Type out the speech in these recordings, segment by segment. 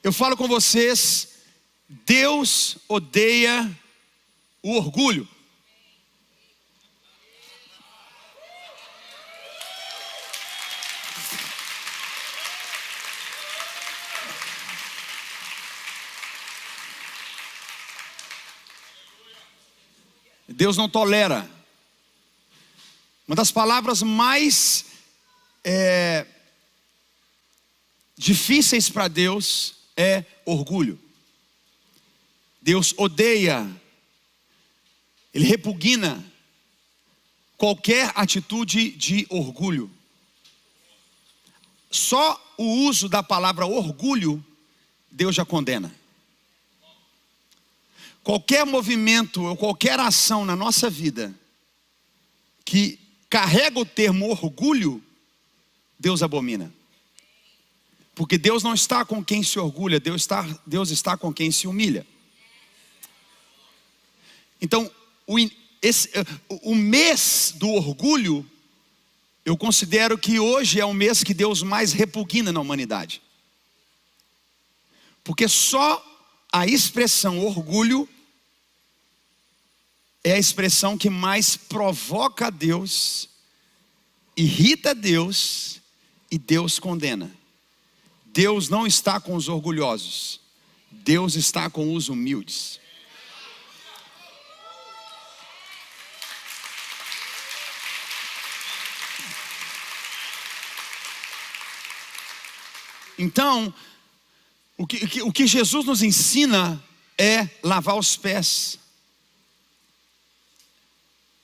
eu falo com vocês, Deus odeia o orgulho. Deus não tolera. Uma das palavras mais difíceis para Deus é orgulho. Deus odeia, Ele repugna qualquer atitude de orgulho. Só o uso da palavra orgulho, Deus já condena. Qualquer movimento ou qualquer ação na nossa vida que carrega o termo orgulho, Deus abomina. Porque Deus não está com quem se orgulha, Deus está com quem se humilha. Então, o mês do orgulho, eu considero que hoje é o mês que Deus mais repugna na humanidade. Porque só a expressão orgulho é a expressão que mais provoca a Deus, irrita a Deus e Deus condena. Deus não está com os orgulhosos, Deus está com os humildes. Então, o que Jesus nos ensina é lavar os pés,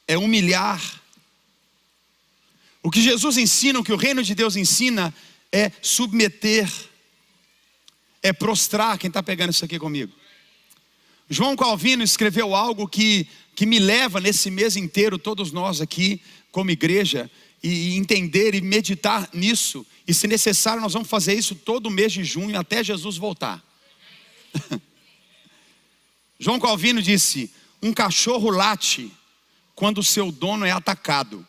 é humilhar. O que Jesus ensina, o que o reino de Deus ensina é submeter, é prostrar. Quem está pegando isso aqui comigo? João Calvino escreveu algo que me leva nesse mês inteiro, todos nós aqui como igreja, e entender e meditar nisso. E se necessário nós vamos fazer isso todo mês de junho até Jesus voltar. João Calvino disse: um cachorro late quando o seu dono é atacado,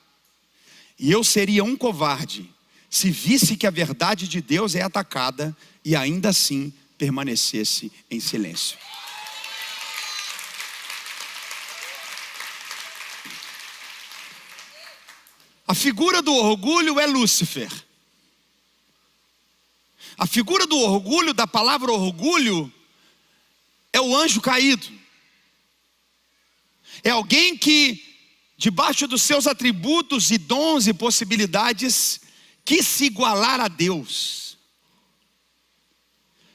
e eu seria um covarde se visse que a verdade de Deus é atacada e ainda assim permanecesse em silêncio. A figura do orgulho é Lúcifer. A figura do orgulho, da palavra orgulho, é o anjo caído. É alguém que, debaixo dos seus atributos e dons e possibilidades, quis se igualar a Deus,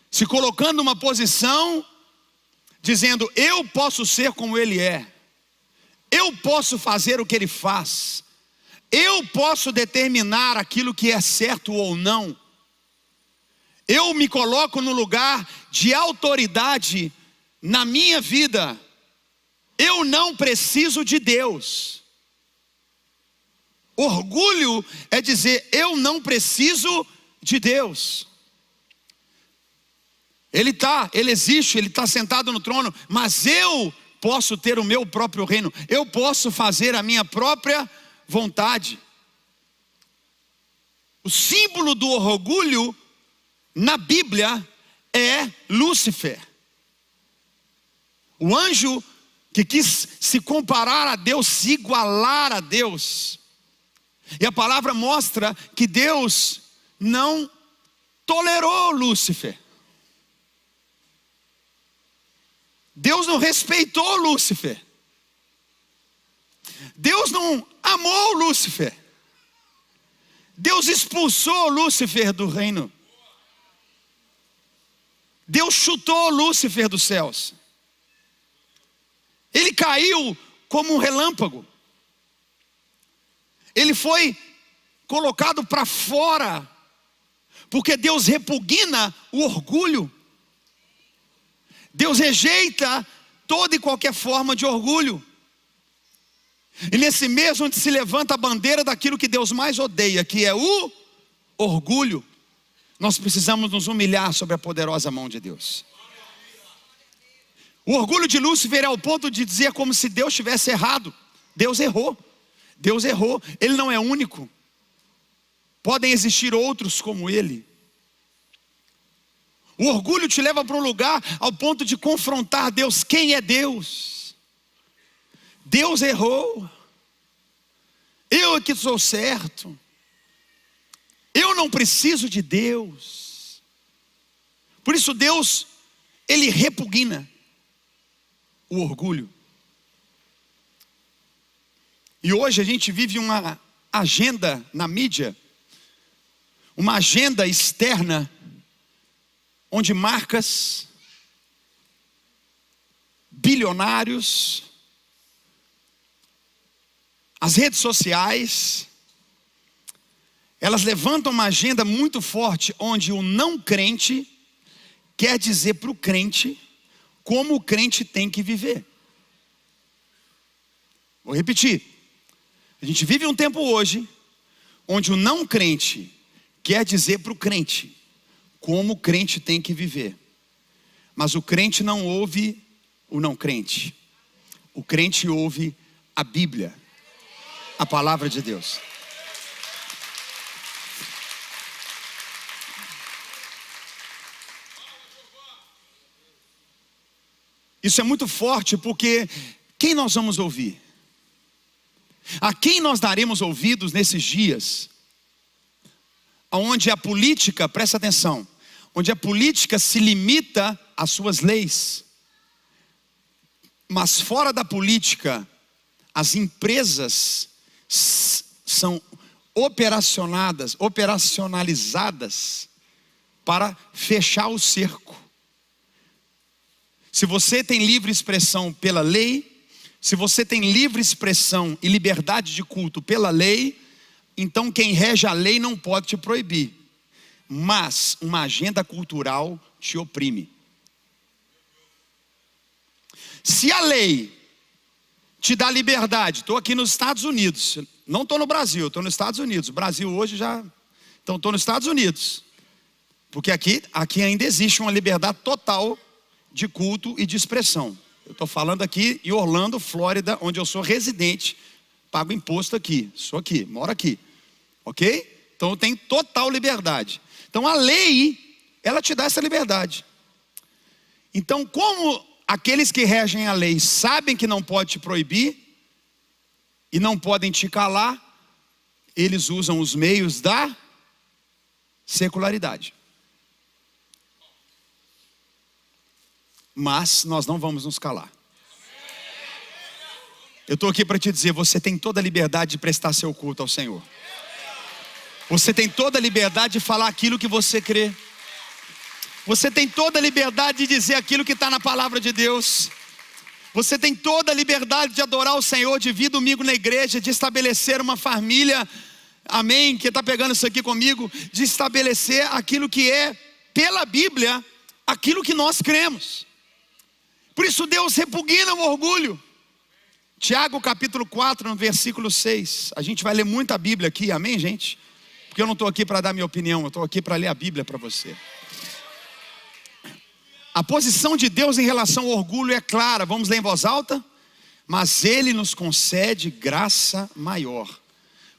se colocando numa posição, dizendo: eu posso ser como Ele é, eu posso fazer o que Ele faz, eu posso determinar aquilo que é certo ou não. Eu me coloco no lugar de autoridade na minha vida. Eu não preciso de Deus. Orgulho é dizer: eu não preciso de Deus. Ele existe, Ele está sentado no trono, mas eu posso ter o meu próprio reino. Eu posso fazer a minha própria vontade. O símbolo do orgulho na Bíblia é Lúcifer, o anjo que quis se comparar a Deus, se igualar a Deus. E a palavra mostra que Deus não tolerou Lúcifer. Deus não respeitou Lúcifer. Deus não amou Lúcifer. Deus expulsou Lúcifer do reino. Deus chutou Lúcifer dos céus. Ele caiu como um relâmpago. Ele foi colocado para fora, porque Deus repugna o orgulho. Deus rejeita toda e qualquer forma de orgulho. E nesse mês onde se levanta a bandeira daquilo que Deus mais odeia, que é o orgulho, nós precisamos nos humilhar sobre a poderosa mão de Deus. O orgulho de Lúcifer é ao ponto de dizer como se Deus tivesse errado. Deus errou. Deus errou. Ele não é único. Podem existir outros como ele. O orgulho te leva para um lugar ao ponto de confrontar Deus. Quem é Deus? Deus errou. Eu é que sou certo. Eu não preciso de Deus. Por isso Deus, Ele repugna o orgulho. E hoje a gente vive uma agenda na mídia, uma agenda externa, onde marcas, bilionários, as redes sociais, elas levantam uma agenda muito forte, onde o não crente quer dizer para o crente como o crente tem que viver. Vou repetir. A gente vive um tempo hoje, onde o não crente quer dizer para o crente como o crente tem que viver. Mas o crente não ouve o não crente. O crente ouve a Bíblia, a palavra de Deus. Isso é muito forte, porque quem nós vamos ouvir? A quem nós daremos ouvidos nesses dias? Onde a política, presta atenção, onde a política se limita às suas leis. Mas fora da política, as empresas são operacionalizadas para fechar o cerco. Se você tem livre expressão pela lei, se você tem livre expressão e liberdade de culto pela lei, então quem rege a lei não pode te proibir. Mas uma agenda cultural te oprime. Se a lei te dá liberdade, estou aqui nos Estados Unidos, não estou no Brasil, estou nos Estados Unidos. O Brasil hoje já, então estou nos Estados Unidos. Porque aqui ainda existe uma liberdade total de culto e de expressão. Eu estou falando aqui em Orlando, Flórida, onde eu sou residente, pago imposto aqui, sou aqui, moro aqui, ok? Então eu tenho total liberdade. Então a lei, ela te dá essa liberdade. Então, como aqueles que regem a lei sabem que não pode te proibir e não podem te calar, eles usam os meios da secularidade. Mas nós não vamos nos calar. Eu estou aqui para te dizer, você tem toda a liberdade de prestar seu culto ao Senhor. Você tem toda a liberdade de falar aquilo que você crê. Você tem toda a liberdade de dizer aquilo que está na palavra de Deus. Você tem toda a liberdade de adorar o Senhor, de vir domingo na igreja, de estabelecer uma família, amém, que está pegando isso aqui comigo, de estabelecer aquilo que é, pela Bíblia, aquilo que nós cremos. Por isso Deus repugna o orgulho. Tiago capítulo 4, no versículo 6. A gente vai ler muita Bíblia aqui, amém, gente? Porque eu não estou aqui para dar minha opinião, eu estou aqui para ler a Bíblia para você. A posição de Deus em relação ao orgulho é clara, vamos ler em voz alta? Mas Ele nos concede graça maior.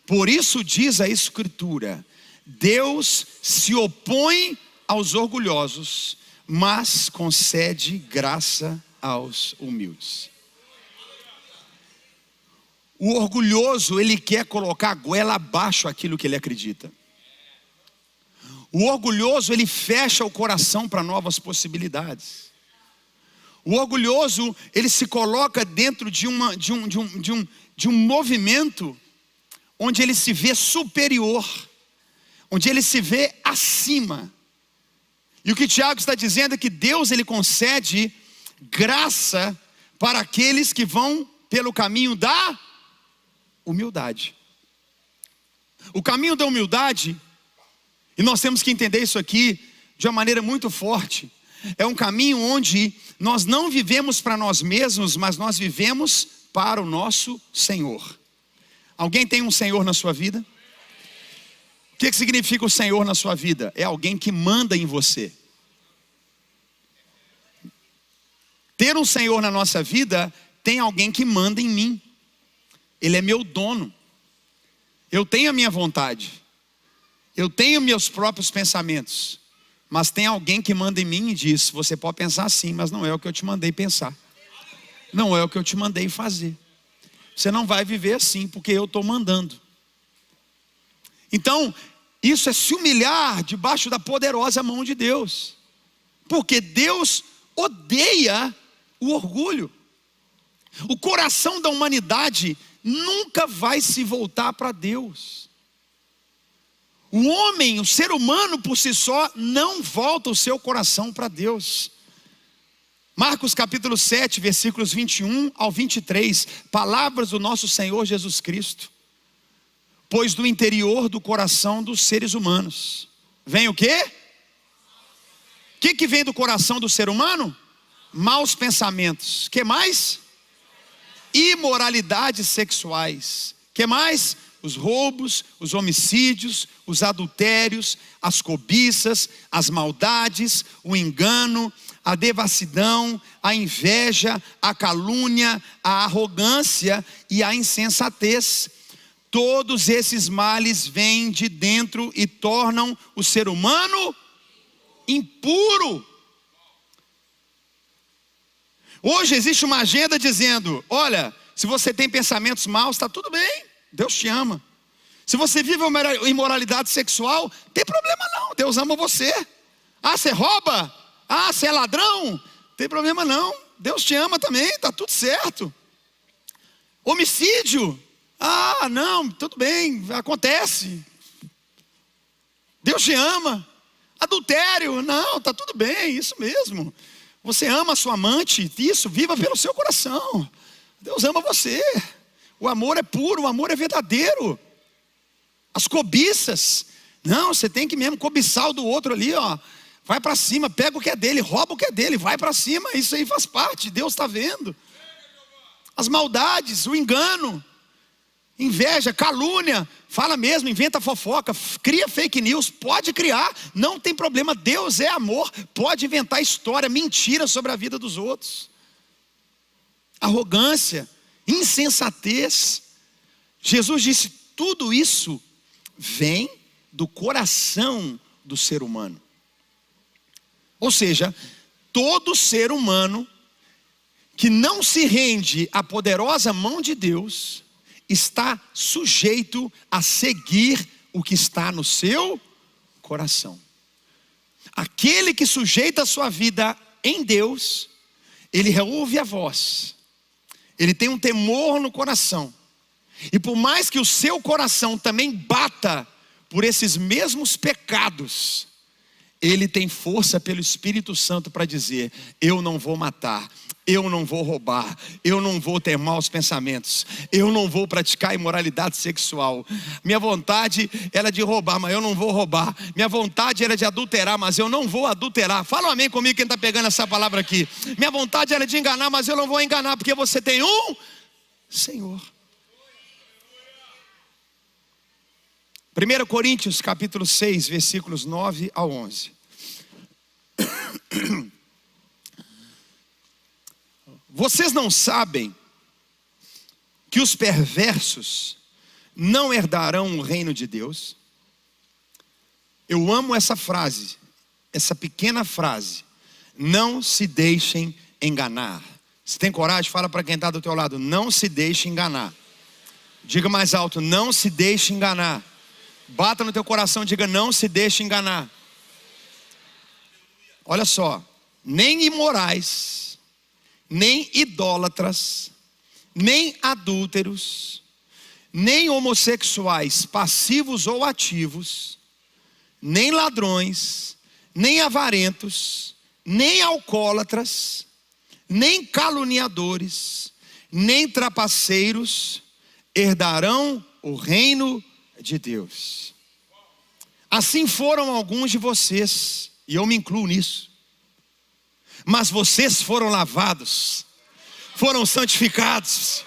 Por isso diz a Escritura, Deus se opõe aos orgulhosos, mas concede graça aos humildes. O orgulhoso, ele quer colocar a goela abaixo aquilo que ele acredita. O orgulhoso, ele fecha o coração para novas possibilidades. O orgulhoso, ele se coloca dentro de um movimento onde ele se vê superior, onde ele se vê acima. E o que Tiago está dizendo é que Deus, ele concede graça para aqueles que vão pelo caminho da humildade. O caminho da humildade, e nós temos que entender isso aqui de uma maneira muito forte, é um caminho onde nós não vivemos para nós mesmos, mas nós vivemos para o nosso Senhor. Alguém tem um Senhor na sua vida? O que significa o Senhor na sua vida? É alguém que manda em você. Ter um Senhor na nossa vida, tem alguém que manda em mim. Ele é meu dono. Eu tenho a minha vontade. Eu tenho meus próprios pensamentos. Mas tem alguém que manda em mim e diz: você pode pensar assim, mas não é o que eu te mandei pensar. Não é o que eu te mandei fazer. Você não vai viver assim, porque eu estou mandando. Então, isso é se humilhar debaixo da poderosa mão de Deus. Porque Deus odeia o orgulho. O coração da humanidade nunca vai se voltar para Deus. O homem, o ser humano por si só, não volta o seu coração para Deus. Marcos capítulo 7, versículos 21 ao 23, palavras do nosso Senhor Jesus Cristo. Pois do interior do coração dos seres humanos vem o quê? O que vem do coração do ser humano? Maus pensamentos. Que mais? Imoralidades sexuais. Que mais? Os roubos, os homicídios, os adultérios, as cobiças, as maldades, o engano, a devassidão, a inveja, a calúnia, a arrogância e a insensatez. Todos esses males vêm de dentro e tornam o ser humano impuro. Hoje existe uma agenda dizendo: olha, se você tem pensamentos maus, está tudo bem, Deus te ama. Se você vive uma imoralidade sexual, não tem problema não, Deus ama você. Ah, você rouba? Ah, você é ladrão? Não tem problema não, Deus te ama também, está tudo certo. Homicídio? Ah, não, tudo bem, acontece. Deus te ama. Adultério? Não, está tudo bem, isso mesmo. Você ama a sua amante, isso, viva pelo seu coração. Deus ama você. O amor é puro, o amor é verdadeiro. As cobiças, não, você tem que mesmo cobiçar o do outro ali, ó. Vai para cima, pega o que é dele, rouba o que é dele, vai para cima, isso aí faz parte, Deus está vendo. As maldades, o engano, inveja, calúnia, fala mesmo, inventa fofoca, cria fake news, pode criar, não tem problema, Deus é amor, pode inventar história, mentira sobre a vida dos outros. Arrogância, insensatez. Jesus disse: tudo isso vem do coração do ser humano. Ou seja, todo ser humano que não se rende à poderosa mão de Deus está sujeito a seguir o que está no seu coração. Aquele que sujeita a sua vida em Deus, ele ouve a voz, ele tem um temor no coração, e por mais que o seu coração também bata por esses mesmos pecados, ele tem força pelo Espírito Santo para dizer: eu não vou matar, eu não vou roubar, eu não vou ter maus pensamentos, eu não vou praticar imoralidade sexual. Minha vontade era de roubar, mas eu não vou roubar. Minha vontade era de adulterar, mas eu não vou adulterar. Fala um amém comigo quem está pegando essa palavra aqui. Minha vontade era de enganar, mas eu não vou enganar, porque você tem um Senhor. 1 Coríntios capítulo 6, versículos 9 ao 11. Vocês não sabem que os perversos não herdarão o reino de Deus? Eu amo essa frase, essa pequena frase: não se deixem enganar. Se tem coragem, fala para quem está do teu lado: não se deixe enganar. Diga mais alto: não se deixe enganar. Bata no teu coração e diga: não se deixe enganar. Olha só, nem imorais, nem idólatras, nem adúlteros, nem homossexuais passivos ou ativos, nem ladrões, nem avarentos, nem alcoólatras, nem caluniadores, nem trapaceiros herdarão o reino de Deus. Assim foram alguns de vocês, e eu me incluo nisso. Mas vocês foram lavados, foram santificados,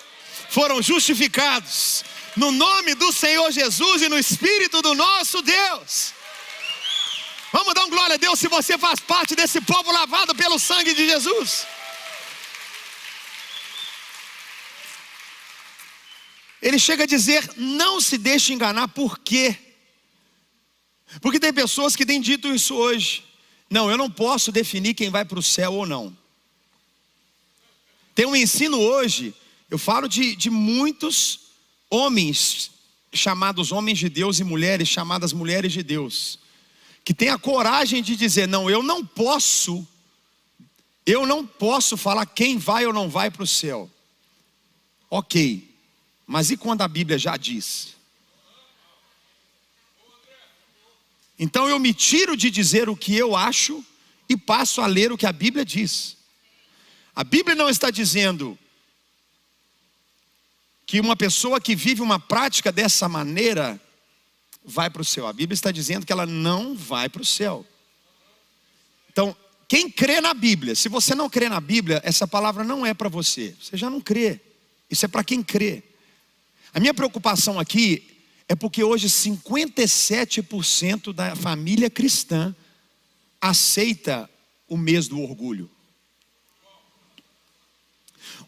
foram justificados no nome do Senhor Jesus e no Espírito do nosso Deus. Vamos dar um glória a Deus se você faz parte desse povo lavado pelo sangue de Jesus. Ele chega a dizer: não se deixe enganar. Por quê? Porque tem pessoas que têm dito isso hoje: Não, eu não posso definir quem vai para o céu ou não. Tem um ensino hoje, eu falo de muitos homens, chamados homens de Deus, e mulheres, chamadas mulheres de Deus, que tem a coragem de dizer, não, eu não posso falar quem vai ou não vai para o céu. Ok, mas e quando a Bíblia já diz? Então eu me tiro de dizer o que eu acho e passo a ler o que a Bíblia diz. A Bíblia não está dizendo que uma pessoa que vive uma prática dessa maneira vai para o céu. A Bíblia está dizendo que ela não vai para o céu. Então, quem crê na Bíblia, se você não crê na Bíblia, essa palavra não é para você. Você já não crê. Isso é para quem crê. A minha preocupação aqui é porque hoje 57% da família cristã aceita o mês do orgulho.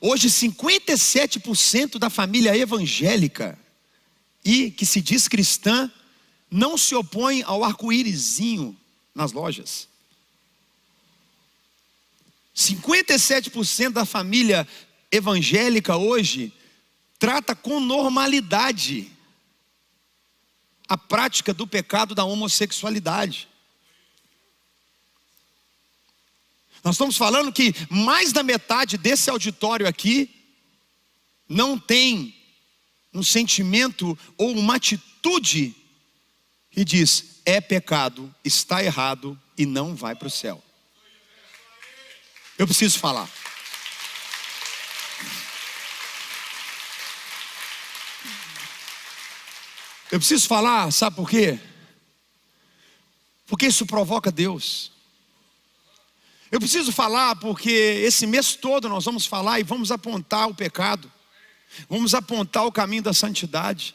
Hoje 57% da família evangélica e que se diz cristã não se opõe ao arco-írisinho nas lojas. 57% da família evangélica hoje trata com normalidade a prática do pecado da homossexualidade. Nós estamos falando que mais da metade desse auditório aqui não tem um sentimento ou uma atitude que diz, é pecado, está errado e não vai para o céu. Eu preciso falar. Eu preciso falar, sabe por quê? Porque isso provoca Deus. Eu preciso falar porque esse mês todo nós vamos falar e vamos apontar o pecado. Vamos apontar o caminho da santidade.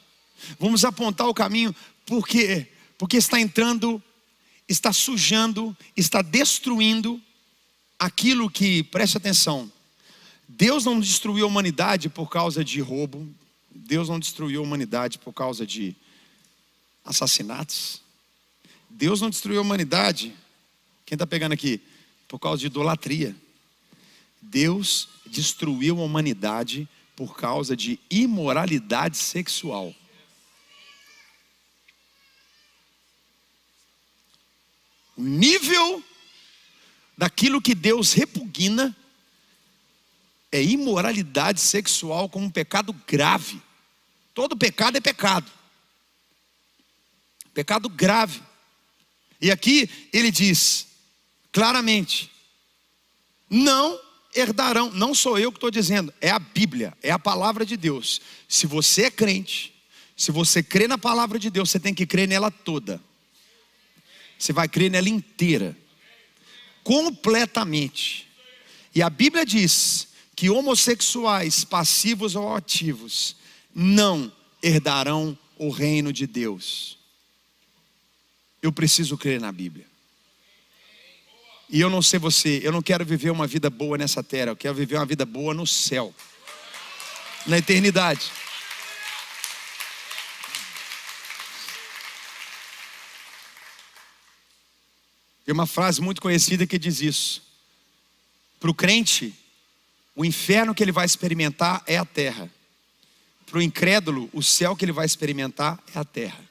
Vamos apontar o caminho porque está entrando, está sujando, está destruindo aquilo que, preste atenção, Deus não destruiu a humanidade por causa de roubo. Deus não destruiu a humanidade por causa de assassinatos. Deus não destruiu a humanidade, quem está pegando aqui? Por causa de idolatria. Deus destruiu a humanidade por causa de imoralidade sexual. O nível daquilo que Deus repugna é imoralidade sexual como um pecado grave. Todo pecado é pecado. Pecado grave. E aqui ele diz claramente, não herdarão, não sou eu que estou dizendo, é a Bíblia, é a palavra de Deus. Se você é crente, se você crê na palavra de Deus, você tem que crer nela toda. Você vai crer nela inteira, completamente. E a Bíblia diz que homossexuais, passivos ou ativos, não herdarão o reino de Deus. Eu preciso crer na Bíblia. E eu não sei você, eu não quero viver uma vida boa nessa terra, eu quero viver uma vida boa no céu, na eternidade. Tem uma frase muito conhecida que diz isso. Para o crente, o inferno que ele vai experimentar é a terra. Para o incrédulo, o céu que ele vai experimentar é a terra.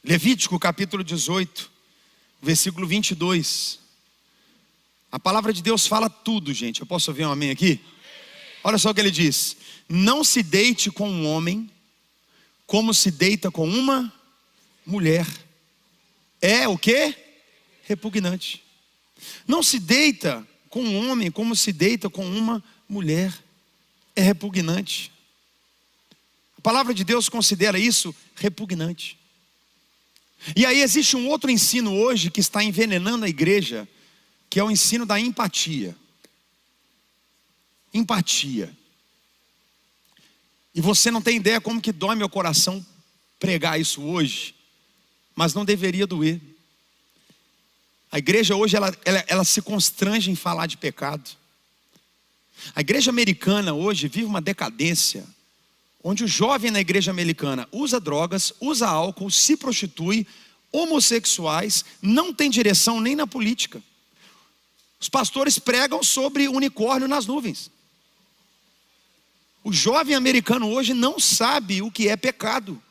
Levítico capítulo 18, versículo 22. A palavra de Deus fala tudo, gente. Eu posso ouvir um amém aqui? Olha só o que ele diz. Não se deite com um homem como se deita com uma mulher. É o quê? Repugnante. Não se deita com um homem como se deita com uma mulher. É repugnante. A palavra de Deus considera isso repugnante. E aí existe um outro ensino hoje que está envenenando a igreja, que é o ensino da empatia. Empatia. E você não tem ideia como que dói meu coração pregar isso hoje, mas não deveria doer. A igreja hoje ela se constrange em falar de pecado. A igreja americana hoje vive uma decadência, onde o jovem na igreja americana usa drogas, usa álcool, se prostitui, homossexuais, não tem direção nem na política. Os pastores pregam sobre unicórnio nas nuvens. O jovem americano hoje não sabe o que é pecado.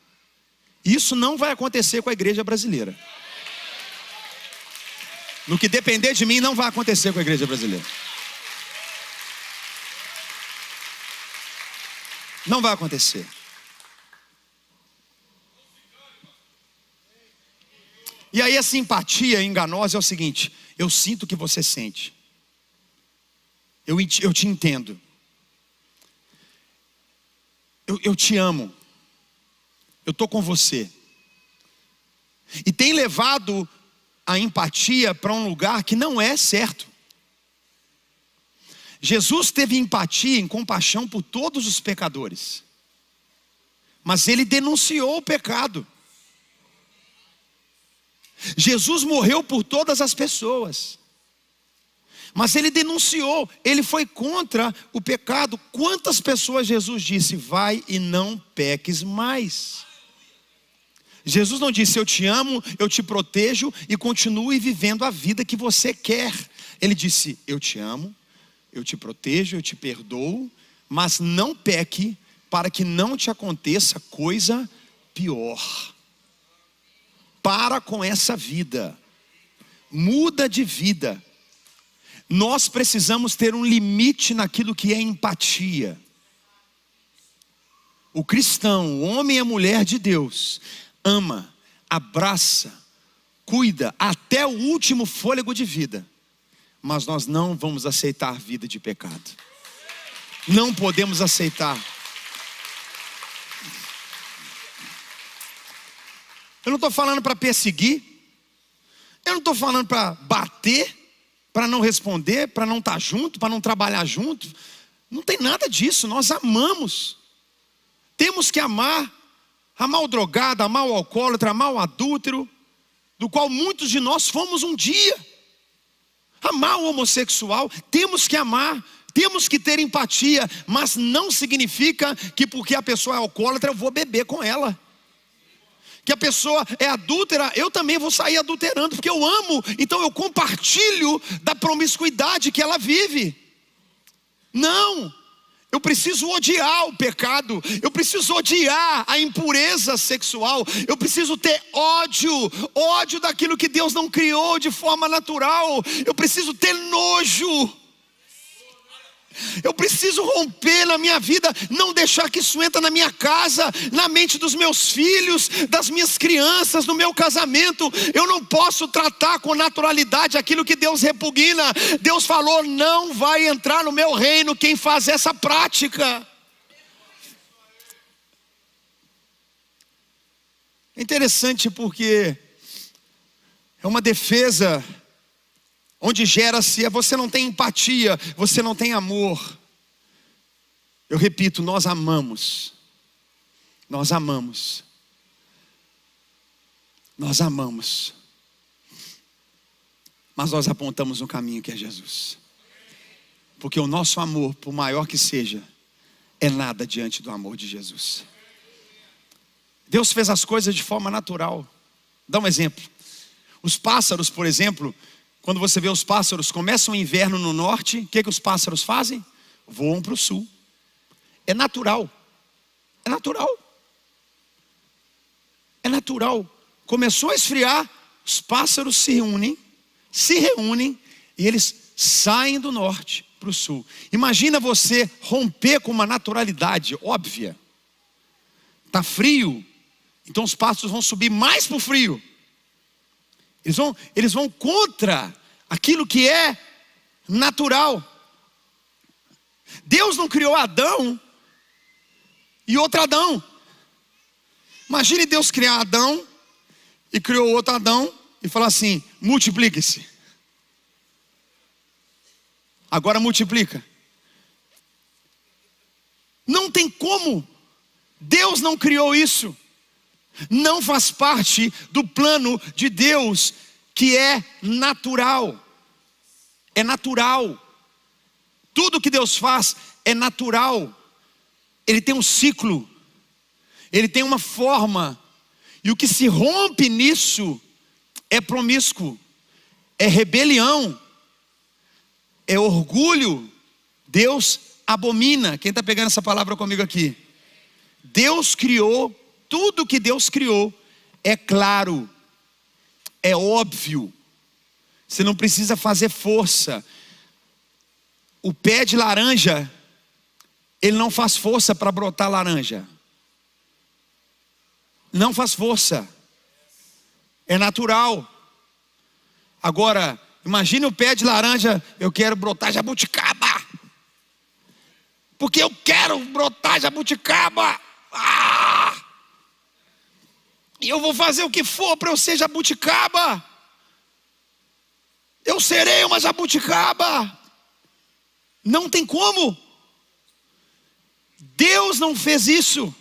Isso não vai acontecer com a igreja brasileira. No que depender de mim, não vai acontecer com a igreja brasileira. Não vai acontecer. E aí a simpatia enganosa é o seguinte: eu sinto o que você sente. Eu te entendo. Eu te amo. Eu estou com você. E tem levado a empatia para um lugar que não é certo. Jesus teve empatia e compaixão por todos os pecadores, mas ele denunciou o pecado. Jesus morreu por todas as pessoas, mas ele denunciou, ele foi contra o pecado. Quantas pessoas Jesus disse: vai e não peques mais? Jesus não disse: eu te amo, eu te protejo e continue vivendo a vida que você quer. Ele disse: eu te amo, eu te protejo, eu te perdoo, mas não peque, para que não te aconteça coisa pior. Para com essa vida, muda de vida. Nós precisamos ter um limite naquilo que é empatia. O cristão, o homem e a mulher de Deus, ama, abraça, cuida até o último fôlego de vida. Mas nós não vamos aceitar vida de pecado. Não podemos aceitar. Eu não estou falando para perseguir. Eu não estou falando para bater, para não responder, para não estar junto, para não trabalhar junto. Não tem nada disso. Nós amamos. Temos que amar. Amar o drogado, amar o alcoólatra, amar o adúltero, do qual muitos de nós fomos um dia. Amar o homossexual, temos que amar, temos que ter empatia, mas não significa que porque a pessoa é alcoólatra eu vou beber com ela. Que a pessoa é adúltera, eu também vou sair adulterando, porque eu amo, então eu compartilho da promiscuidade que ela vive. Não! Eu preciso odiar o pecado, eu preciso odiar a impureza sexual, eu preciso ter ódio daquilo que Deus não criou de forma natural, eu preciso ter nojo, eu preciso romper na minha vida, não deixar que isso entre na minha casa, na mente dos meus filhos, das minhas crianças, no meu casamento. Eu não posso tratar com naturalidade aquilo que Deus repugna. Deus falou: não vai entrar no meu reino quem faz essa prática. É interessante porque é uma defesa onde gera-se, você não tem empatia, você não tem amor. Eu repito, nós amamos. Nós amamos. Nós amamos. Mas nós apontamos um caminho que é Jesus. Porque o nosso amor, por maior que seja, é nada diante do amor de Jesus. Deus fez as coisas de forma natural. Dá um exemplo. Os pássaros, por exemplo, quando você vê os pássaros, começa o inverno no norte, o que os pássaros fazem? Voam para o sul. É natural. É natural. É natural. Começou a esfriar, os pássaros se reúnem e eles saem do norte para o sul. Imagina você romper com uma naturalidade óbvia. Está frio, então os pássaros vão subir mais para o frio. Eles vão contra aquilo que é natural. Deus não criou Adão e outro Adão. Imagine Deus criar Adão e criou outro Adão e falar assim: multiplique-se. Agora multiplica. Não tem como. Deus não criou isso. Não faz parte do plano de Deus, que é natural. É natural. Tudo que Deus faz é natural. Ele tem um ciclo. Ele tem uma forma. E o que se rompe nisso é promíscuo, é rebelião, é orgulho. Deus abomina. Quem está pegando essa palavra comigo aqui? Deus criou, tudo que Deus criou é claro, é óbvio. Você não precisa fazer força. O pé de laranja, ele não faz força para brotar laranja. Não faz força. É natural. Agora, imagine o pé de laranja, eu quero brotar jabuticaba. Porque eu quero brotar jabuticaba. E eu vou fazer o que for para eu ser jabuticaba. Eu serei uma jabuticaba. Não tem como. Deus não fez isso.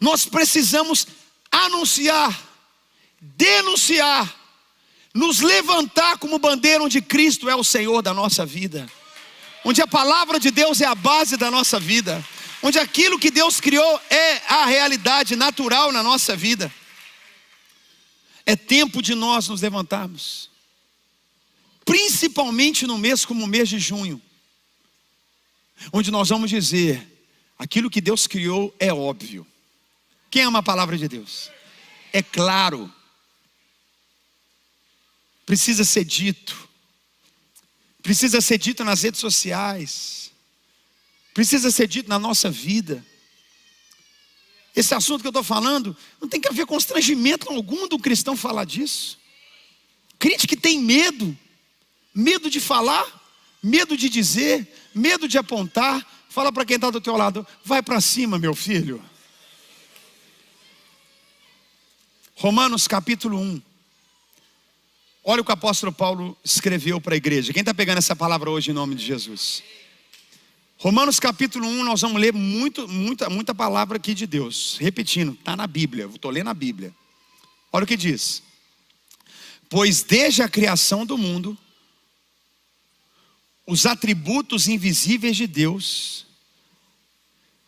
Nós precisamos anunciar, denunciar, nos levantar como bandeira onde Cristo é o Senhor da nossa vida, onde a palavra de Deus é a base da nossa vida, onde aquilo que Deus criou é a realidade natural na nossa vida. É tempo de nós nos levantarmos, principalmente no mês como o mês de junho, onde nós vamos dizer, aquilo que Deus criou é óbvio. Quem ama a palavra de Deus? É claro. Precisa ser dito. Precisa ser dito nas redes sociais. Precisa ser dito na nossa vida. Esse assunto que eu estou falando, não tem que haver constrangimento algum do cristão falar disso. Crente que tem medo. Medo de falar, medo de dizer, medo de apontar. Fala para quem está do teu lado, vai para cima, meu filho. Romanos capítulo 1. Olha o que o apóstolo Paulo escreveu para a igreja. Quem está pegando essa palavra hoje em nome de Jesus? Romanos capítulo 1, nós vamos ler muita palavra aqui de Deus. Repetindo, está na Bíblia, estou lendo a Bíblia. Olha o que diz. Pois desde a criação do mundo, os atributos invisíveis de Deus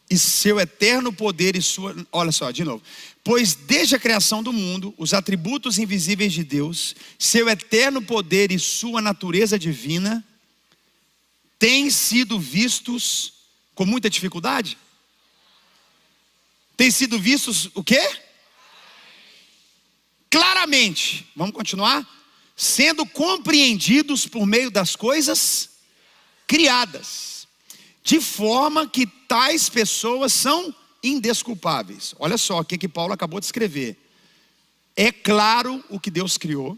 e seu eterno poder e sua... Olha só, de novo. Pois desde a criação do mundo, os atributos invisíveis de Deus, seu eterno poder e sua natureza divina, têm sido vistos com muita dificuldade? Têm sido vistos o quê? Claramente. Vamos continuar? Sendo compreendidos por meio das coisas criadas, de forma que tais pessoas são indesculpáveis. Olha só o que Paulo acabou de escrever. É claro o que Deus criou.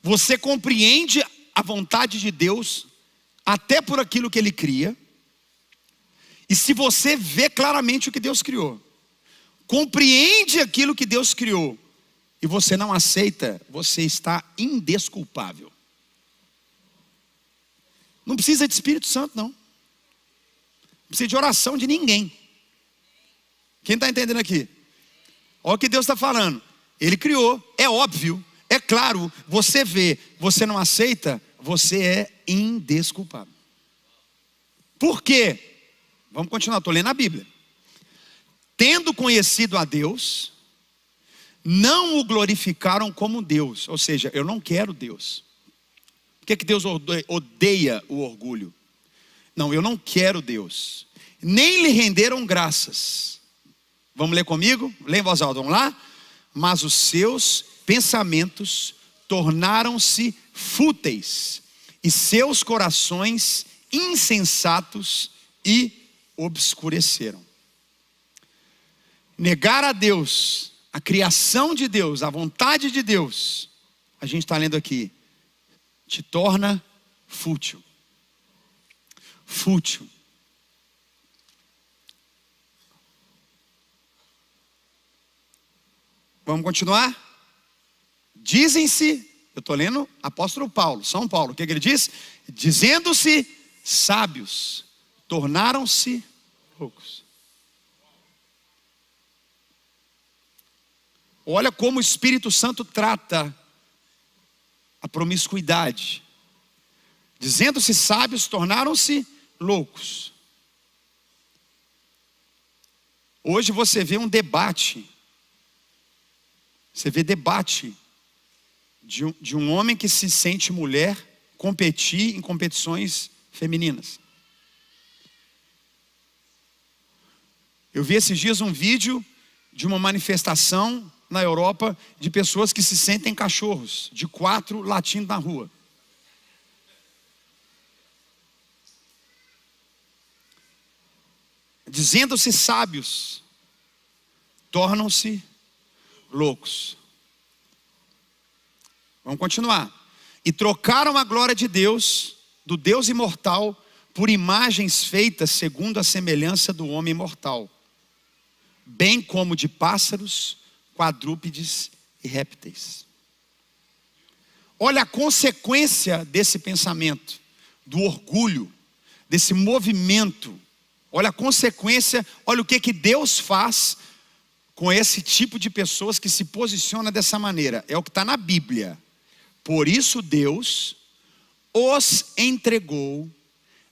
Você compreende a vontade de Deus até por aquilo que Ele cria. E se você vê claramente o que Deus criou, compreende aquilo que Deus criou, e você não aceita, você está indesculpável. Não precisa de Espírito Santo, não. Não precisa de oração de ninguém. Quem está entendendo aqui? Olha o que Deus está falando. Ele criou, é óbvio, é claro. Você vê, você não aceita, você é indesculpável. Por quê? Vamos continuar, estou lendo a Bíblia. Tendo conhecido a Deus, não o glorificaram como Deus. Ou seja, eu não quero Deus. Por que Deus odeia o orgulho? Não, eu não quero Deus. Nem lhe renderam graças. Vamos ler comigo? Lê em voz alta, vamos lá? Mas os seus pensamentos tornaram-se fúteis, e seus corações insensatos e obscureceram. Negar a Deus, a criação de Deus, a vontade de Deus, a gente está lendo aqui, te torna fútil. Fútil. Vamos continuar? Dizem-se, eu estou lendo apóstolo Paulo, São Paulo, o que ele diz? Dizendo-se sábios, tornaram-se loucos. Olha como o Espírito Santo trata a promiscuidade. Dizendo-se sábios, tornaram-se loucos. Hoje você vê um debate. Você vê debate de um homem que se sente mulher competir em competições femininas. Eu vi esses dias um vídeo de uma manifestação na Europa de pessoas que se sentem cachorros, de 4 latindo na rua. Dizendo-se sábios, tornam-se loucos. Vamos continuar. E trocaram a glória de Deus, do Deus imortal, por imagens feitas segundo a semelhança do homem mortal, bem como de pássaros, quadrúpedes e répteis. Olha a consequência desse pensamento, do orgulho, desse movimento. Olha a consequência, olha o que Deus faz com esse tipo de pessoas que se posiciona dessa maneira. É o que está na Bíblia. Por isso Deus os entregou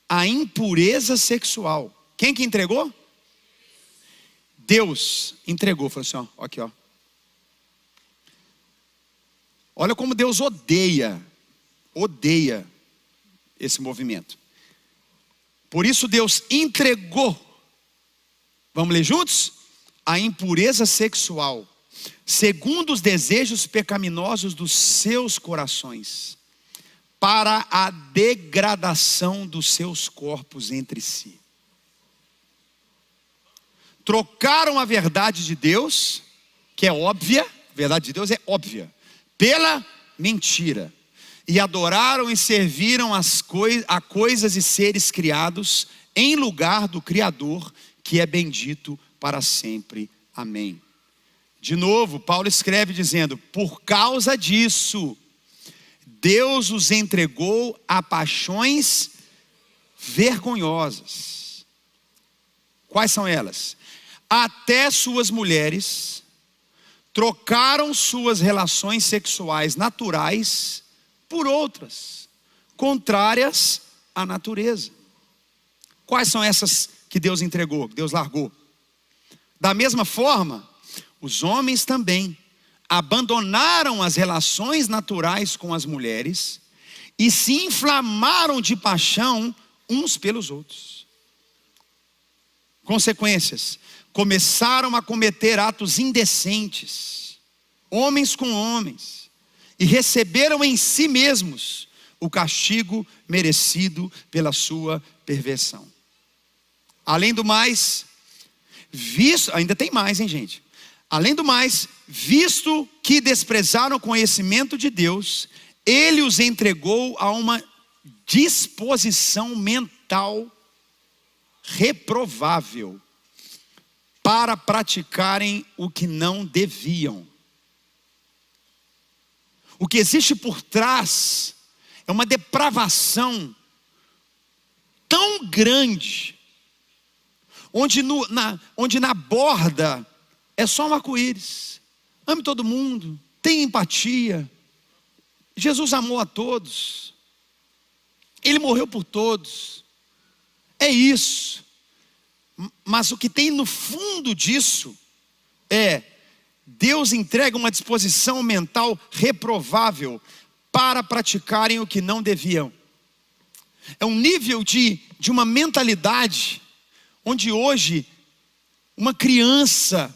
à impureza sexual. Quem que entregou? Deus entregou. Falou assim, ó, aqui ó. Olha como Deus odeia esse movimento. Por isso Deus entregou, vamos ler juntos? A impureza sexual, segundo os desejos pecaminosos dos seus corações, para a degradação dos seus corpos entre si. Trocaram a verdade de Deus, que é óbvia, a verdade de Deus é óbvia, pela mentira. E adoraram e serviram a coisas e seres criados em lugar do Criador, que é bendito para sempre. Amém. De novo, Paulo escreve dizendo: por causa disso, Deus os entregou a paixões vergonhosas. Quais são elas? Até suas mulheres trocaram suas relações sexuais naturais por outras, contrárias à natureza. Quais são essas que Deus entregou, que Deus largou? Da mesma forma, os homens também abandonaram as relações naturais com as mulheres e se inflamaram de paixão uns pelos outros. Consequências: começaram a cometer atos indecentes, homens com homens, e receberam em si mesmos o castigo merecido pela sua perversão. Além do mais, ainda tem mais, hein, gente? Além do mais, visto que desprezaram o conhecimento de Deus, Ele os entregou a uma disposição mental reprovável para praticarem o que não deviam. O que existe por trás é uma depravação tão grande, onde na borda é só um arco-íris. Ame todo mundo, tenha empatia. Jesus amou a todos, Ele morreu por todos. É isso. Mas o que tem no fundo disso é: Deus entrega uma disposição mental reprovável para praticarem o que não deviam. É um nível de uma mentalidade onde hoje uma criança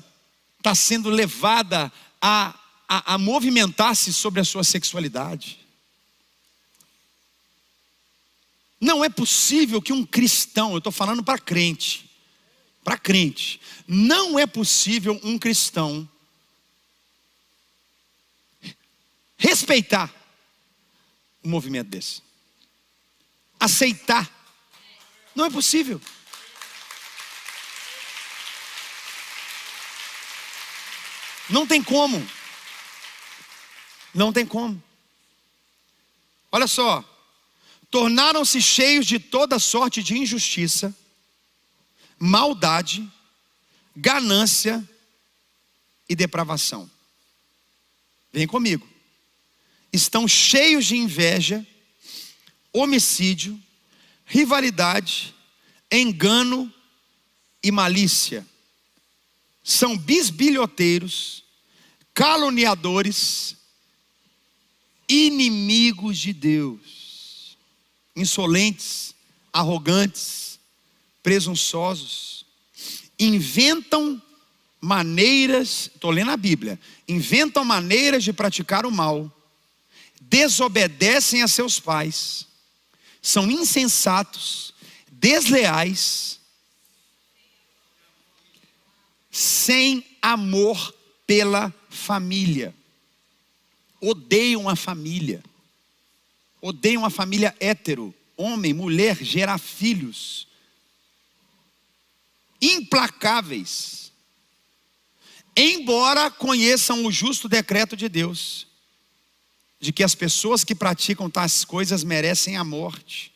está sendo levada a movimentar-se sobre a sua sexualidade. Não é possível que um cristão, eu estou falando para crente, não é possível um cristão respeitar um movimento desse, aceitar. Não é possível. Não tem como. Não tem como. Olha só. Tornaram-se cheios de toda sorte de injustiça, maldade, ganância e depravação. Vem comigo. Estão cheios de inveja, homicídio, rivalidade, engano e malícia. são bisbilhoteiros, caluniadores, inimigos de Deus, insolentes, arrogantes, presunçosos, inventam maneiras, estou lendo a Bíblia, inventam maneiras de praticar o mal, desobedecem a seus pais, são insensatos, desleais, sem amor pela família, odeiam a família hétero, homem, mulher, gerar filhos, implacáveis, embora conheçam o justo decreto de Deus, de que as pessoas que praticam tais coisas merecem a morte,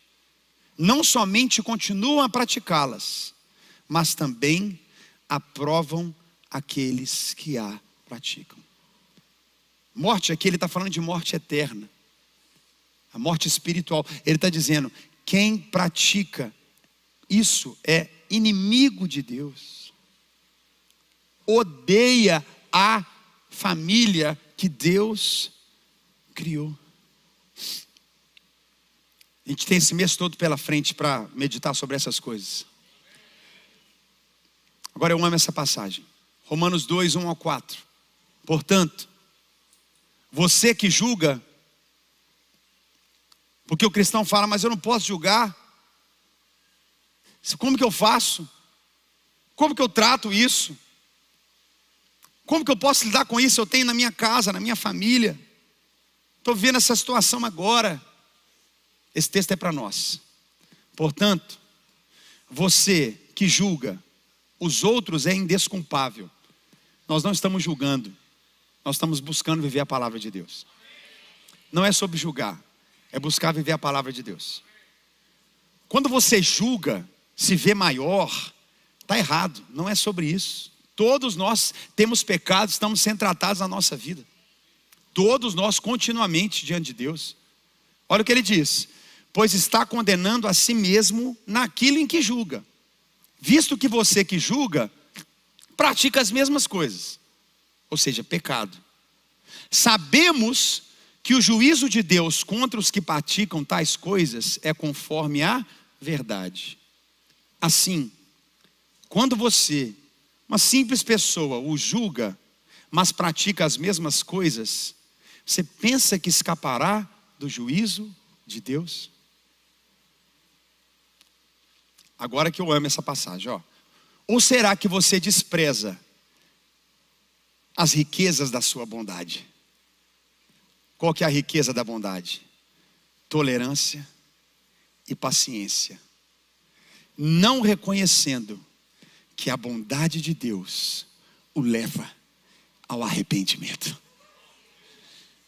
não somente continuam a praticá-las, mas também aprovam aqueles que a praticam. Morte aqui, ele está falando de morte eterna, a morte espiritual. Ele está dizendo, quem pratica isso é inimigo de Deus, odeia a família que Deus criou. A gente tem esse mês todo pela frente para meditar sobre essas coisas. Agora eu amo essa passagem, Romanos 2, 1 ao 4. Portanto, você que julga, porque o cristão fala, mas eu não posso julgar, como que eu faço? Como que eu trato isso? Como que eu posso lidar com isso? Eu tenho na minha casa, na minha família, estou vendo essa situação agora. Esse texto é para nós. Portanto, você que julga os outros é indesculpável. Nós não estamos julgando, nós estamos buscando viver a palavra de Deus. Não é sobre julgar, é buscar viver a palavra de Deus. Quando você julga, se vê maior, está errado, não é sobre isso. Todos nós temos pecados, estamos sendo tratados na nossa vida. Todos nós continuamente diante de Deus. Olha o que ele diz: pois está condenando a si mesmo naquilo em que julga, visto que você que julga, pratica as mesmas coisas, ou seja, pecado. Sabemos que o juízo de Deus contra os que praticam tais coisas é conforme a verdade. Assim, quando você, uma simples pessoa, o julga, mas pratica as mesmas coisas, você pensa que escapará do juízo de Deus? Agora que eu amo essa passagem, ó. Ou será que você despreza as riquezas da sua bondade? Qual que é a riqueza da bondade? Tolerância e paciência, não reconhecendo que a bondade de Deus o leva ao arrependimento.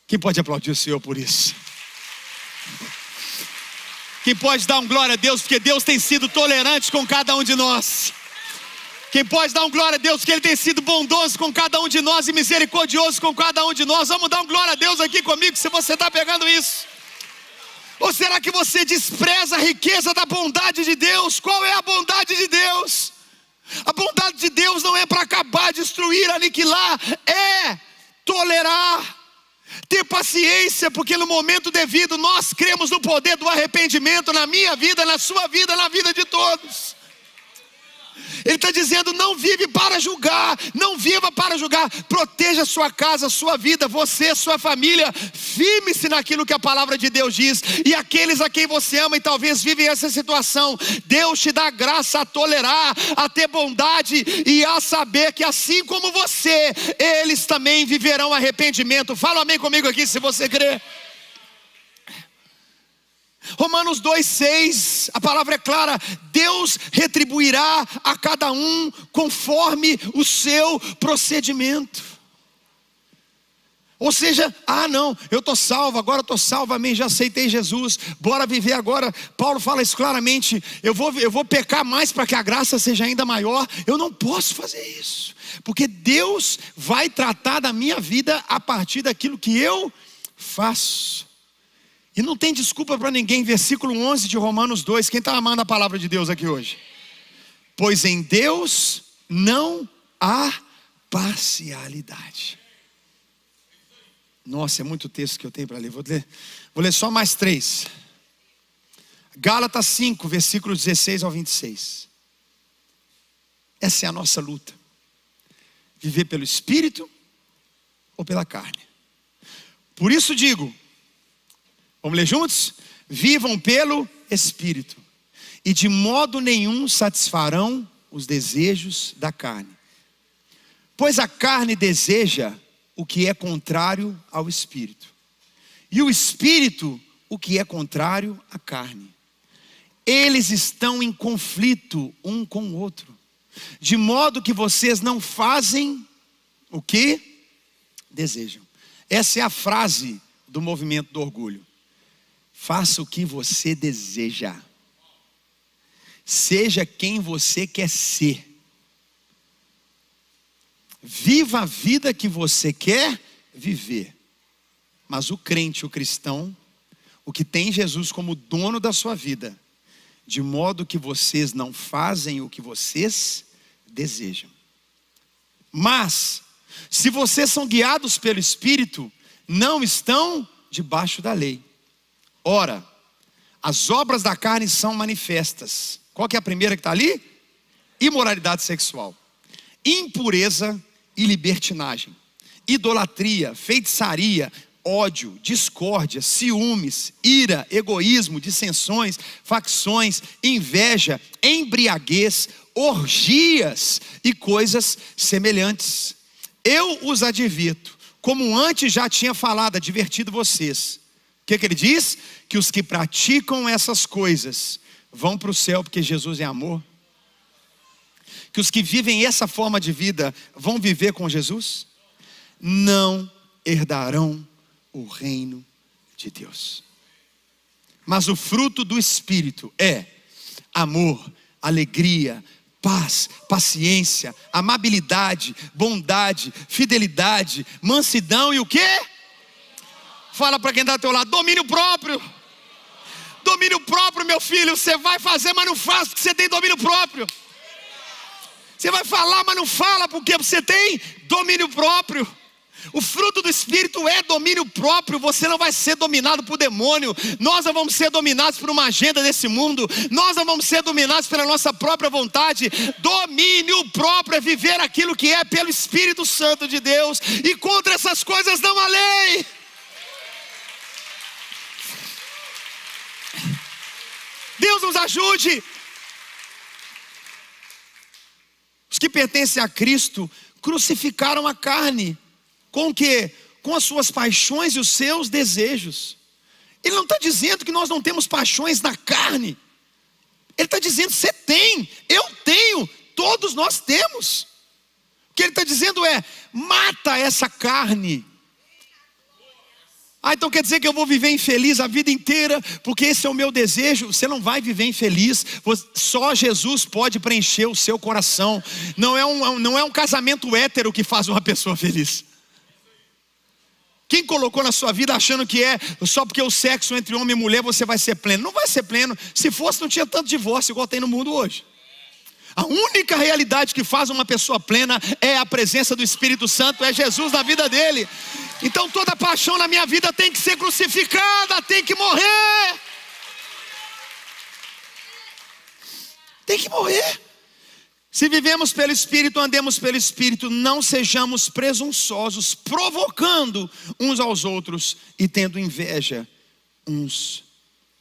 Quem pode aplaudir o Senhor por isso? Quem pode dar um glória a Deus, porque Deus tem sido tolerante com cada um de nós? Quem pode dar um glória a Deus, porque Ele tem sido bondoso com cada um de nós e misericordioso com cada um de nós? Vamos dar um glória a Deus aqui comigo, se você está pegando isso. Ou será que você despreza a riqueza da bondade de Deus? Qual é a bondade de Deus? A bondade de Deus não é para acabar, destruir, aniquilar, é tolerar, ter paciência, porque no momento devido nós cremos no poder do arrependimento na minha vida, na sua vida, na vida de todos. Ele está dizendo, não vive para julgar, não viva para julgar, proteja a sua casa, a sua vida, você, sua família, firme-se naquilo que a palavra de Deus diz. E aqueles a quem você ama e talvez vivem essa situação, Deus te dá graça a tolerar, a ter bondade e a saber que assim como você, eles também viverão arrependimento. Fala amém comigo aqui se você crê. Romanos 2,6, a palavra é clara: Deus retribuirá a cada um conforme o seu procedimento. Ou seja, não, eu estou salvo, agora estou salvo, amém, já aceitei Jesus, bora viver agora. Paulo fala isso claramente, eu vou pecar mais para que a graça seja ainda maior. Eu não posso fazer isso, porque Deus vai tratar da minha vida a partir daquilo que eu faço. E não tem desculpa para ninguém. Versículo 11 de Romanos 2. Quem está amando a palavra de Deus aqui hoje? Pois em Deus não há parcialidade. Nossa, é muito texto que eu tenho para ler. Vou ler só mais 3. Gálatas 5, versículos 16 ao 26. Essa é a nossa luta. Viver pelo Espírito ou pela carne. Por isso digo, vamos ler juntos? Vivam pelo Espírito, e de modo nenhum satisfarão os desejos da carne. Pois a carne deseja o que é contrário ao Espírito, e o Espírito o que é contrário à carne. Eles estão em conflito um com o outro, de modo que vocês não fazem o que desejam. Essa é a frase do movimento do orgulho. Faça o que você deseja. Seja quem você quer ser. Viva a vida que você quer viver. Mas o crente, o cristão, o que tem Jesus como dono da sua vida, de modo que vocês não fazem o que vocês desejam. Mas, se vocês são guiados pelo Espírito, não estão debaixo da lei. Ora, as obras da carne são manifestas. Qual que é a primeira que está ali? Imoralidade sexual, impureza e libertinagem, idolatria, feitiçaria, ódio, discórdia, ciúmes, ira, egoísmo, dissensões, facções, inveja, embriaguez, orgias e coisas semelhantes. Eu os advirto, como antes já tinha falado, advertido vocês. O que ele diz? Que os que praticam essas coisas vão para o céu porque Jesus é amor. Que os que vivem essa forma de vida vão viver com Jesus, não herdarão o reino de Deus. Mas o fruto do Espírito é amor, alegria, paz, paciência, amabilidade, bondade, fidelidade, mansidão e o quê? Fala para quem está ao teu lado, domínio próprio. Domínio próprio, meu filho. Você vai fazer, mas não faz porque você tem domínio próprio. Você vai falar, mas não fala porque você tem domínio próprio. O fruto do Espírito é domínio próprio. Você não vai ser dominado por demônio. Nós não vamos ser dominados por uma agenda desse mundo. Nós não vamos ser dominados pela nossa própria vontade. Domínio próprio é viver aquilo que é pelo Espírito Santo de Deus. E contra essas coisas não há lei. Deus nos ajude. Os que pertencem a Cristo crucificaram a carne. Com o quê? Com as suas paixões e os seus desejos. Ele não está dizendo que nós não temos paixões na carne. Ele está dizendo, você tem, eu tenho, todos nós temos. O que ele está dizendo é, mata essa carne. Então quer dizer que eu vou viver infeliz a vida inteira, porque esse é o meu desejo? Você não vai viver infeliz. Só Jesus pode preencher o seu coração. Não é um casamento hétero que faz uma pessoa feliz. Quem colocou na sua vida achando que é só porque o sexo entre homem e mulher você vai ser pleno? Não vai ser pleno. Se fosse, não tinha tanto divórcio igual tem no mundo hoje. A única realidade que faz uma pessoa plena é a presença do Espírito Santo, é Jesus na vida dele. Então toda paixão na minha vida tem que ser crucificada, tem que morrer. Tem que morrer. Se vivemos pelo Espírito, andemos pelo Espírito, não sejamos presunçosos, provocando uns aos outros e tendo inveja uns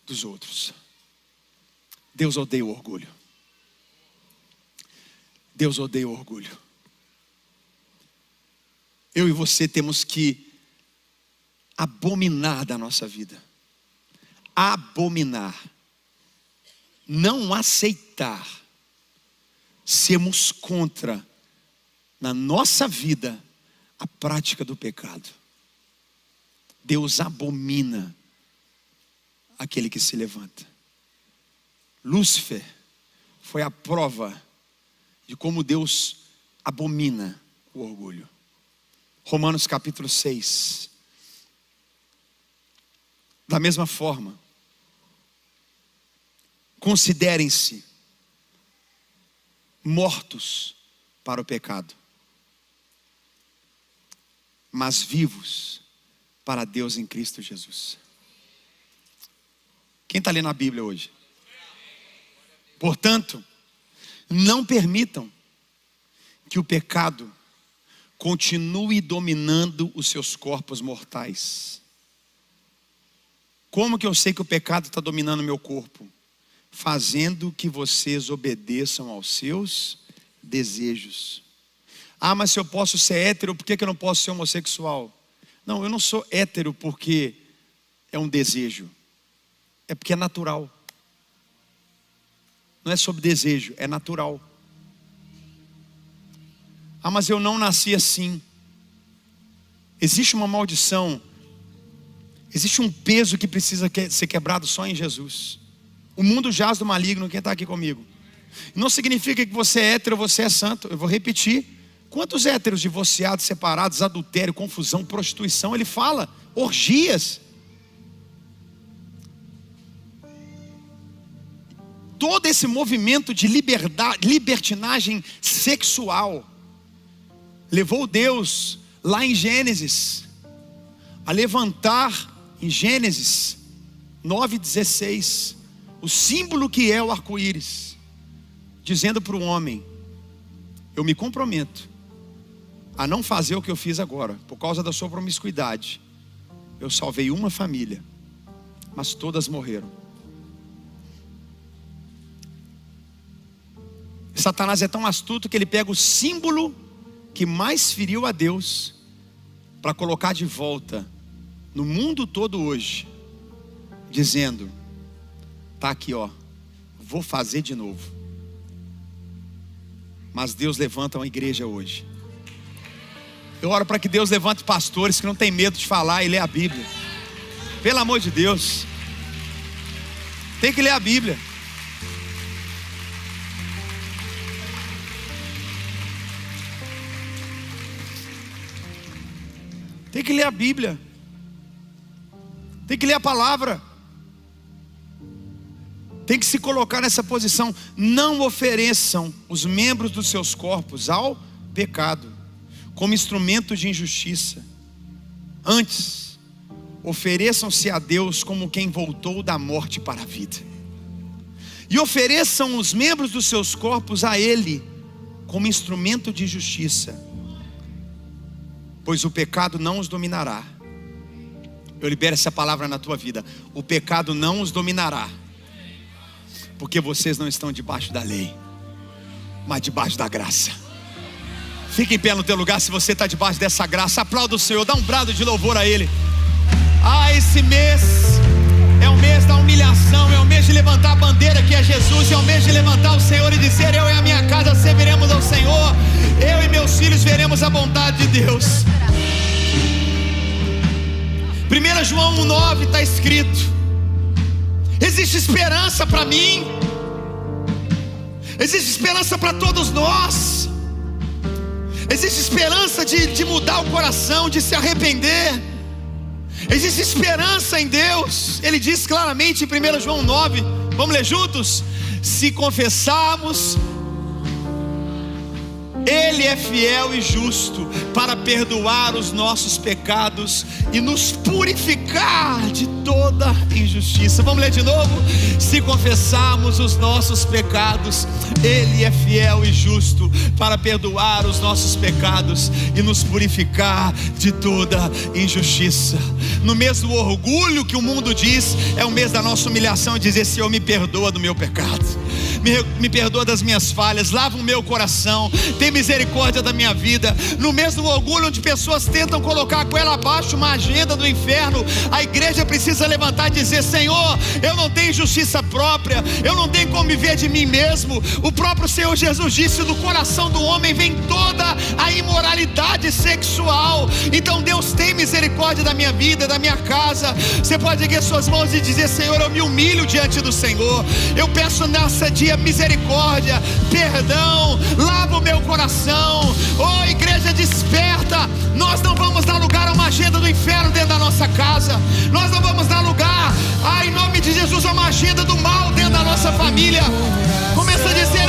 dos outros. Deus odeia o orgulho. Deus odeia o orgulho. Eu e você temos que abominar da nossa vida. Abominar. Não aceitar. Sermos contra, na nossa vida, a prática do pecado. Deus abomina aquele que se levanta. Lúcifer foi a prova de como Deus abomina o orgulho. Romanos capítulo 6. Da mesma forma, considerem-se mortos para o pecado. mas vivos para Deus em Cristo Jesus. Quem está lendo a Bíblia hoje? Portanto, não permitam que o pecado continue dominando os seus corpos mortais. Como que eu sei que o pecado está dominando o meu corpo? Fazendo que vocês obedeçam aos seus desejos. Ah, mas se eu posso ser hétero, por que eu não posso ser homossexual? Não, eu não sou hétero porque é um desejo. É porque é natural. Não é sobre desejo, é natural. Ah, mas eu não nasci assim. Existe uma maldição. Existe um peso que precisa ser quebrado só em Jesus. O mundo jaz do maligno. Quem está aqui comigo? Não significa que você é hétero, você é santo. Eu vou repetir. Quantos héteros divorciados, separados, adultério, confusão, prostituição? Ele fala, orgias. Todo esse movimento de libertinagem sexual levou Deus lá em Gênesis a levantar em Gênesis 9:16 o símbolo que é o arco-íris, dizendo para o homem: eu me comprometo a não fazer o que eu fiz agora, por causa da sua promiscuidade. Eu salvei uma família, mas todas morreram. Satanás é tão astuto que ele pega o símbolo que mais feriu a Deus para colocar de volta no mundo todo hoje, dizendo: tá aqui, ó, vou fazer de novo. Mas Deus levanta uma igreja hoje. Eu oro para que Deus levante pastores que não tem medo de falar e ler a Bíblia. Pelo amor de Deus, tem que ler a Bíblia. Tem que ler a Bíblia. Tem que ler a palavra. Tem que se colocar nessa posição. Não ofereçam os membros dos seus corpos ao pecado como instrumento de injustiça. Antes, ofereçam-se a Deus como quem voltou da morte para a vida. E ofereçam os membros dos seus corpos a Ele como instrumento de justiça, pois o pecado não os dominará. Eu libero essa palavra na tua vida. O pecado não os dominará, porque vocês não estão debaixo da lei, mas debaixo da graça. Fique em pé no teu lugar se você está debaixo dessa graça. Aplauda o Senhor, dá um brado de louvor a Ele. Esse mês é o mês da humilhação, é o mês de levantar a bandeira que é Jesus, é o mês de levantar o Senhor e dizer: eu e a minha casa serviremos ao Senhor, eu e meus filhos veremos a bondade de Deus. 1 João 1:9 está escrito: existe esperança para mim, existe esperança para todos nós, existe esperança de mudar o coração, de se arrepender, existe esperança em Deus. Ele diz claramente em 1 João 9, vamos ler juntos? Se confessarmos, Ele é fiel e justo para perdoar os nossos pecados e nos purificar de toda injustiça. Vamos ler de novo? Se confessarmos os nossos pecados, Ele é fiel e justo para perdoar os nossos pecados e nos purificar de toda injustiça. No mês do orgulho que o mundo diz, é o mês da nossa humilhação, dizer: Senhor, me perdoa do meu pecado, me perdoa das minhas falhas, lava o meu coração, tem misericórdia da minha vida. No mês do orgulho, onde pessoas tentam colocar com ela abaixo uma agenda do inferno, a igreja precisa levantar e dizer: Senhor, eu não tenho justiça própria, eu não tenho como viver de mim mesmo. O próprio Senhor Jesus disse: do coração do homem vem toda a imoralidade sexual. Então Deus tem misericórdia da minha vida, da minha casa. Você pode erguer suas mãos e dizer: Senhor, eu me humilho diante do Senhor, eu peço nessa dia misericórdia, perdão, lava o meu coração. Oh, igreja, desperta. Nós não vamos dar lugar a uma agenda do inferno dentro da nossa casa. Nós não vamos dar lugar, em nome de Jesus, a uma agenda do mal dentro da nossa família. Começa a dizer: